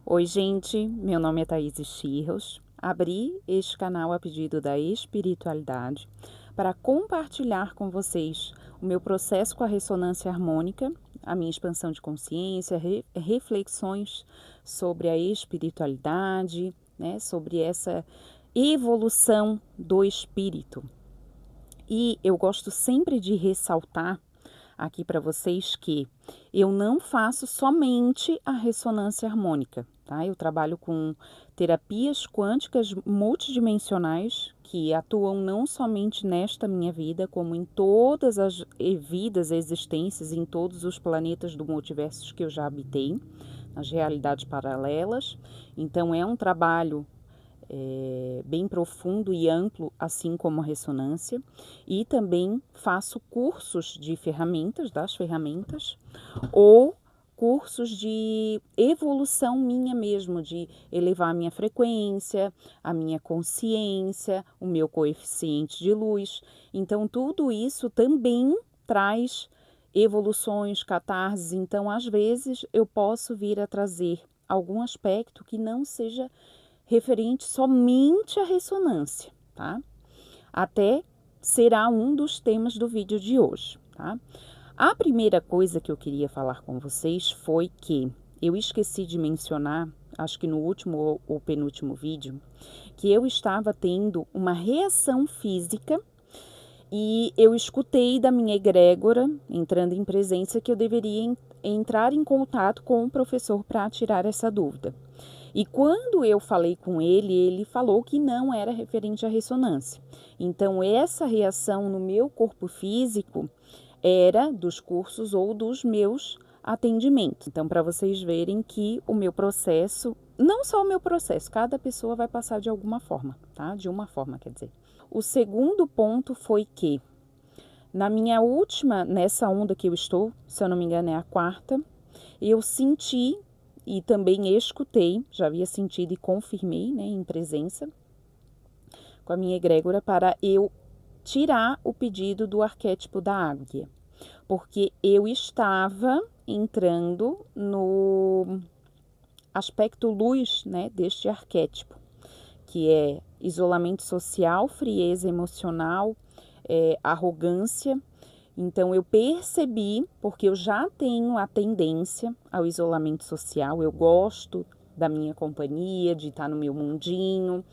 Oi, gente, meu nome é Thaís Schirros. Abri este canal a pedido da espiritualidade para compartilhar com vocês o meu processo com a ressonância harmônica, a minha expansão de consciência, reflexões sobre a espiritualidade, né, sobre essa evolução do espírito. E eu gosto sempre de ressaltar aqui para vocês que eu não faço somente a ressonância harmônica, tá? Eu trabalho com terapias quânticas multidimensionais que atuam não somente nesta minha vida, como em todas as vidas, existências, em todos os planetas do multiverso que eu já habitei, nas realidades paralelas. Então é um trabalho bem profundo e amplo, assim como a ressonância, e também faço cursos de ferramentas, das ferramentas, ou cursos de evolução minha mesmo, de elevar a minha frequência, a minha consciência, o meu coeficiente de luz. Então, tudo isso também traz evoluções, catarses. Então, às vezes, eu posso vir a trazer algum aspecto que não seja referente somente à ressonância, tá? Até será um dos temas do vídeo de hoje, tá? A primeira coisa que eu queria falar com vocês foi que eu esqueci de mencionar, acho que no último ou penúltimo vídeo, que eu estava tendo uma reação física e eu escutei da minha egrégora, entrando em presença, que eu deveria entrar em contato com o professor para tirar essa dúvida. E quando eu falei com ele, ele falou que não era referente à ressonância. Então, essa reação no meu corpo físico era dos cursos ou dos meus atendimentos. Então, para vocês verem que o meu processo, não só o meu processo, cada pessoa vai passar de alguma forma, tá? De uma forma, quer dizer. O segundo ponto foi que, na minha última, nessa onda que eu estou, se eu não me engano é a quarta, eu senti e também escutei, já havia sentido e confirmei, né, em presença, com a minha egrégora, para eu tirar o pedido do arquétipo da águia. Porque eu estava entrando no aspecto luz, né, deste arquétipo, que é isolamento social, frieza emocional, arrogância. Então, eu percebi, porque eu já tenho a tendência ao isolamento social, eu gosto da minha companhia, de estar no meu mundinho,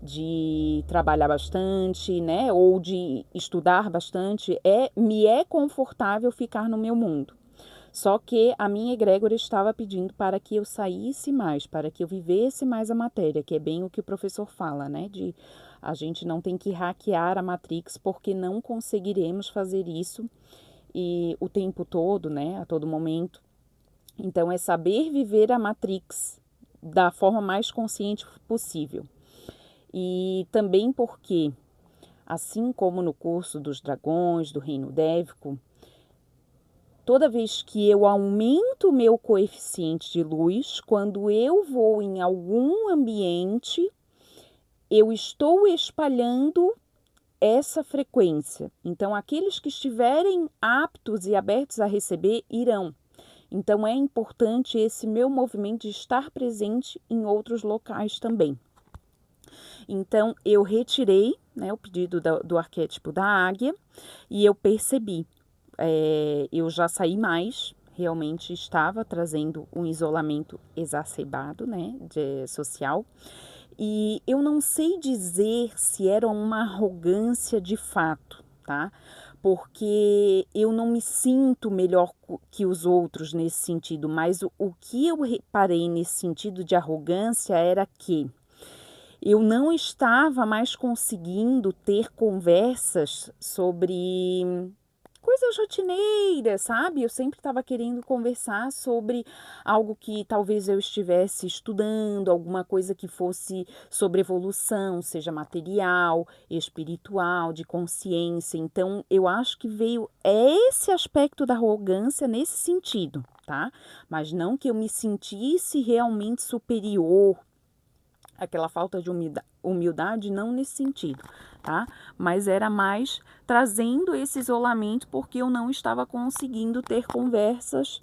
de trabalhar bastante, né, ou de estudar bastante, me é confortável ficar no meu mundo. Só que a minha egrégora estava pedindo para que eu saísse mais, para que eu vivesse mais a matéria, que é bem o que o professor fala, né, de a gente não tem que hackear a Matrix, porque não conseguiremos fazer isso e o tempo todo, né, a todo momento. Então, é saber viver a Matrix da forma mais consciente possível. E também porque, assim como no curso dos dragões, do reino dévico, toda vez que eu aumento o meu coeficiente de luz, quando eu vou em algum ambiente, eu estou espalhando essa frequência. Então, aqueles que estiverem aptos e abertos a receber irão. Então, é importante esse meu movimento de estar presente em outros locais também. Então, eu retirei, né, o pedido do arquétipo da águia e eu percebi, eu já saí mais, realmente estava trazendo um isolamento exacerbado, né, social. E eu não sei dizer se era uma arrogância de fato, tá? Porque eu não me sinto melhor que os outros nesse sentido, mas o que eu reparei nesse sentido de arrogância era que eu não estava mais conseguindo ter conversas sobre coisas rotineiras, sabe? Eu sempre estava querendo conversar sobre algo que talvez eu estivesse estudando, alguma coisa que fosse sobre evolução, seja material, espiritual, de consciência. Então, eu acho que veio esse aspecto da arrogância nesse sentido, tá? Mas não que eu me sentisse realmente superior, aquela falta de humildade, não nesse sentido, tá? Mas era mais trazendo esse isolamento porque eu não estava conseguindo ter conversas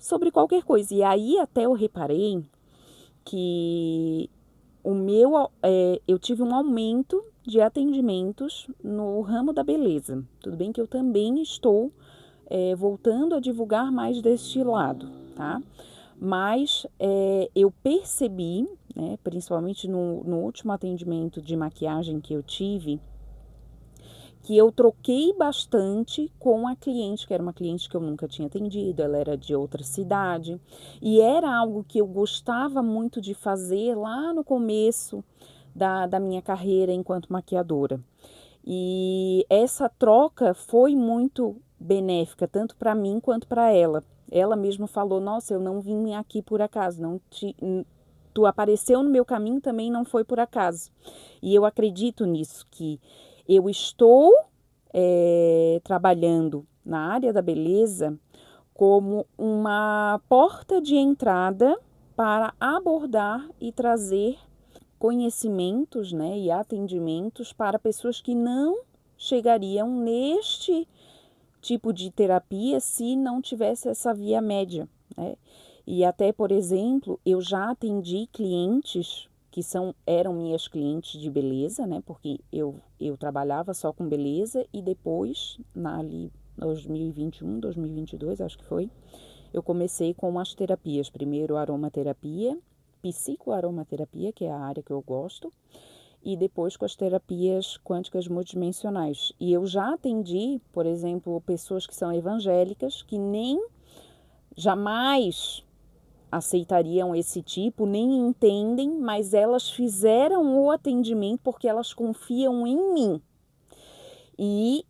sobre qualquer coisa. E aí até eu reparei que eu tive um aumento de atendimentos no ramo da beleza. Tudo bem que eu também estou voltando a divulgar mais deste lado, tá? Mas eu percebi, né, principalmente no último atendimento de maquiagem que eu tive, que eu troquei bastante com a cliente, que era uma cliente que eu nunca tinha atendido, ela era de outra cidade, e era algo que eu gostava muito de fazer lá no começo da minha carreira enquanto maquiadora. E essa troca foi muito benéfica, tanto para mim quanto para ela. Ela mesma falou, nossa, eu não vim aqui por acaso, tu apareceu no meu caminho também não foi por acaso. E eu acredito nisso, que eu estou trabalhando na área da beleza como uma porta de entrada para abordar e trazer conhecimentos, né, e atendimentos para pessoas que não chegariam neste tipo de terapia se não tivesse essa via média, né? E até, por exemplo, eu já atendi clientes que eram minhas clientes de beleza, né? Porque eu trabalhava só com beleza e depois, ali 2021, 2022, acho que foi, eu comecei com as terapias. Primeiro aromaterapia, psicoaromaterapia, que é a área que eu gosto, e depois com as terapias quânticas multidimensionais. E eu já atendi, por exemplo, pessoas que são evangélicas, que nem jamais aceitariam esse tipo, nem entendem, mas elas fizeram o atendimento porque elas confiam em mim. E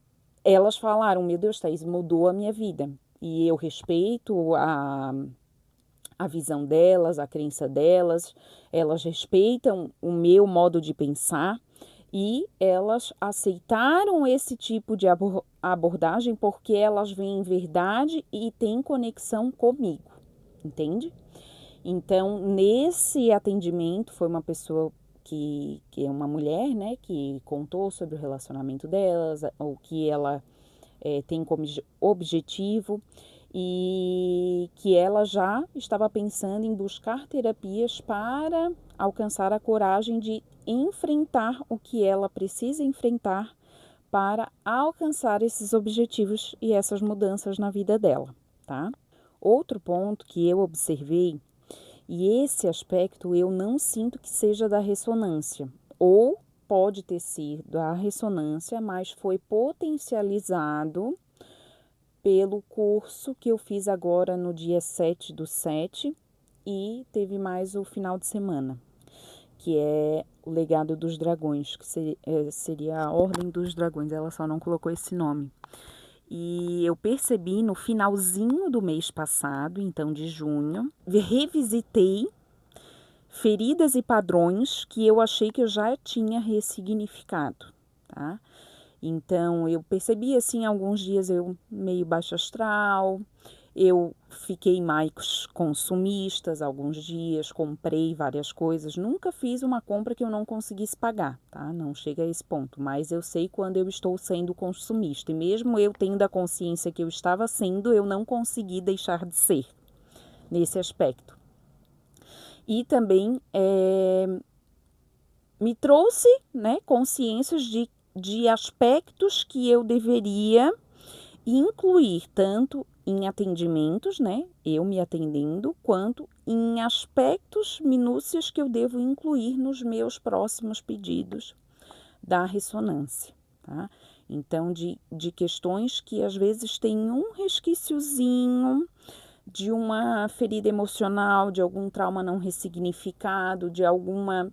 elas falaram, meu Deus, Thaís, mudou a minha vida. E eu respeito a visão delas, a crença delas, elas respeitam o meu modo de pensar e elas aceitaram esse tipo de abordagem porque elas veem verdade e têm conexão comigo, entende? Então, nesse atendimento, foi uma pessoa que é uma mulher, né, que contou sobre o relacionamento delas, o que ela tem como objetivo e que ela já estava pensando em buscar terapias para alcançar a coragem de enfrentar o que ela precisa enfrentar para alcançar esses objetivos e essas mudanças na vida dela, tá? Outro ponto que eu observei, e esse aspecto eu não sinto que seja da ressonância, ou pode ter sido da ressonância, mas foi potencializado pelo curso que eu fiz agora no dia 7/7 e teve mais o final de semana, que é o Legado dos Dragões, que seria a Ordem dos Dragões, ela só não colocou esse nome. E eu percebi no finalzinho do mês passado, então de junho, revisitei feridas e padrões que eu achei que eu já tinha ressignificado, tá? Então, eu percebi, assim, alguns dias eu meio baixo astral, eu fiquei mais consumistas alguns dias, comprei várias coisas, nunca fiz uma compra que eu não conseguisse pagar, tá? Não chega a esse ponto, mas eu sei quando eu estou sendo consumista, e mesmo eu tendo a consciência que eu estava sendo, eu não consegui deixar de ser nesse aspecto. E também me trouxe, né, consciências de aspectos que eu deveria incluir tanto em atendimentos, né, eu me atendendo, quanto em aspectos, minúcias que eu devo incluir nos meus próximos pedidos da ressonância, tá? Então, de questões que às vezes têm um resquíciozinho de uma ferida emocional, de algum trauma não ressignificado, de alguma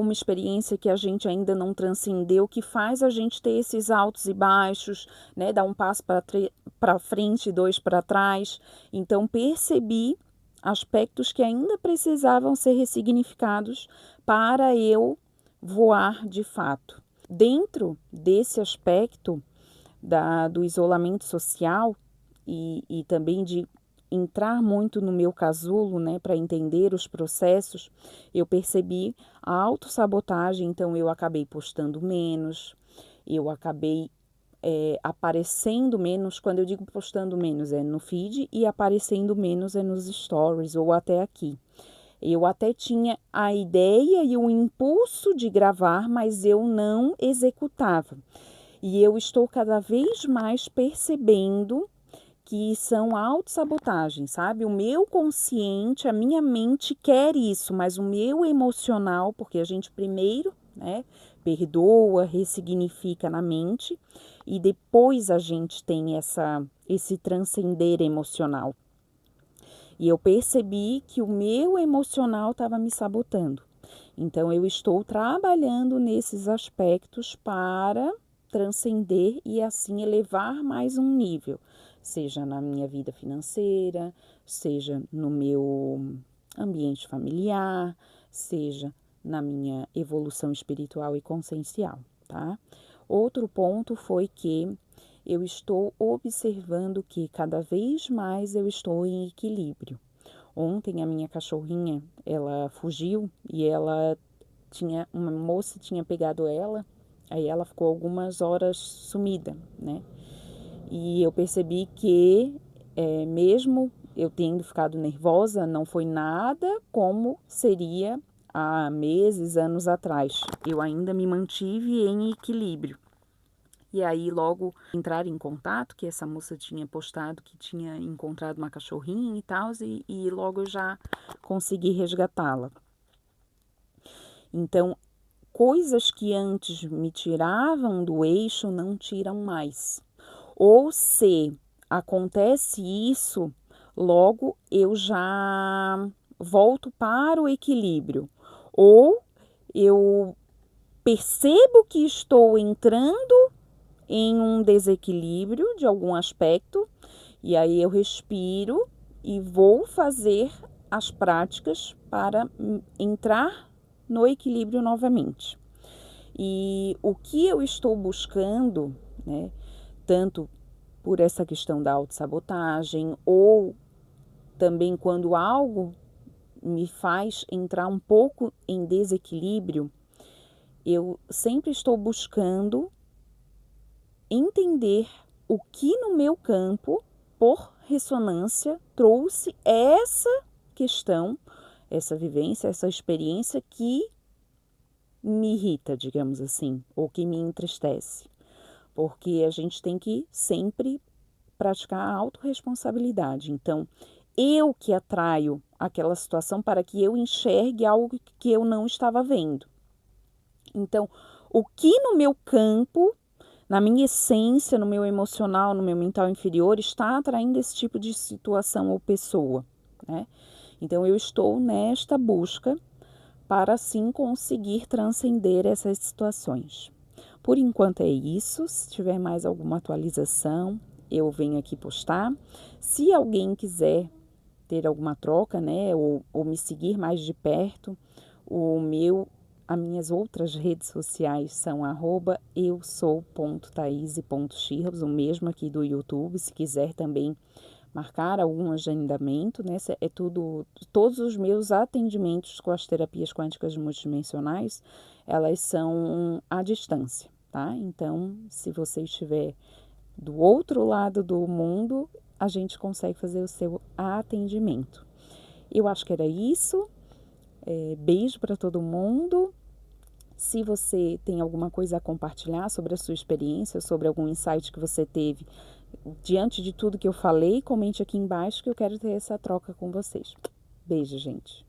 experiência que a gente ainda não transcendeu, que faz a gente ter esses altos e baixos, né? Dar um passo para frente e 2 para trás. Então, percebi aspectos que ainda precisavam ser ressignificados para eu voar de fato. Dentro desse aspecto do isolamento social e também de entrar muito no meu casulo, né, para entender os processos, eu percebi a autossabotagem, então eu acabei postando menos, eu acabei aparecendo menos. Quando eu digo postando menos, é no feed, e aparecendo menos é nos stories ou até aqui. Eu até tinha a ideia e o impulso de gravar, mas eu não executava. E eu estou cada vez mais percebendo que são autossabotagens, sabe? O meu consciente, a minha mente quer isso, mas o meu emocional, porque a gente primeiro, né, perdoa, ressignifica na mente e depois a gente tem esse transcender emocional. E eu percebi que o meu emocional estava me sabotando. Então eu estou trabalhando nesses aspectos para transcender e assim elevar mais um nível, seja na minha vida financeira, seja no meu ambiente familiar, seja na minha evolução espiritual e consciencial, tá? Outro ponto foi que eu estou observando que cada vez mais eu estou em equilíbrio. Ontem a minha cachorrinha, ela fugiu e uma moça tinha pegado ela, aí ela ficou algumas horas sumida, né? E eu percebi que, mesmo eu tendo ficado nervosa, não foi nada como seria há meses, anos atrás. Eu ainda me mantive em equilíbrio. E aí logo entraram em contato, que essa moça tinha postado que tinha encontrado uma cachorrinha e tal, e logo eu já consegui resgatá-la. Então, coisas que antes me tiravam do eixo não tiram mais. Ou se acontece isso, logo eu já volto para o equilíbrio. Ou eu percebo que estou entrando em um desequilíbrio de algum aspecto, e aí eu respiro e vou fazer as práticas para entrar no equilíbrio novamente. E o que eu estou buscando, né, tanto por essa questão da autossabotagem, ou também quando algo me faz entrar um pouco em desequilíbrio, eu sempre estou buscando entender o que no meu campo, por ressonância, trouxe essa questão, essa vivência, essa experiência que me irrita, digamos assim, ou que me entristece. Porque a gente tem que sempre praticar a autorresponsabilidade. Então, eu que atraio aquela situação para que eu enxergue algo que eu não estava vendo. Então, o que no meu campo, na minha essência, no meu emocional, no meu mental inferior, está atraindo esse tipo de situação ou pessoa, né? Então, eu estou nesta busca para, assim, conseguir transcender essas situações. Por enquanto é isso. Se tiver mais alguma atualização, eu venho aqui postar. Se alguém quiser ter alguma troca, né, ou me seguir mais de perto, as minhas outras redes sociais são @eusou.thaise.schirros, o mesmo aqui do YouTube. Se quiser também marcar algum agendamento, né? É tudo, todos os meus atendimentos com as terapias quânticas multidimensionais, elas são à distância, tá? Então, se você estiver do outro lado do mundo, a gente consegue fazer o seu atendimento. Eu acho que era isso. Beijo para todo mundo. Se você tem alguma coisa a compartilhar sobre a sua experiência, sobre algum insight que você teve diante de tudo que eu falei, comente aqui embaixo que eu quero ter essa troca com vocês. Beijo, gente.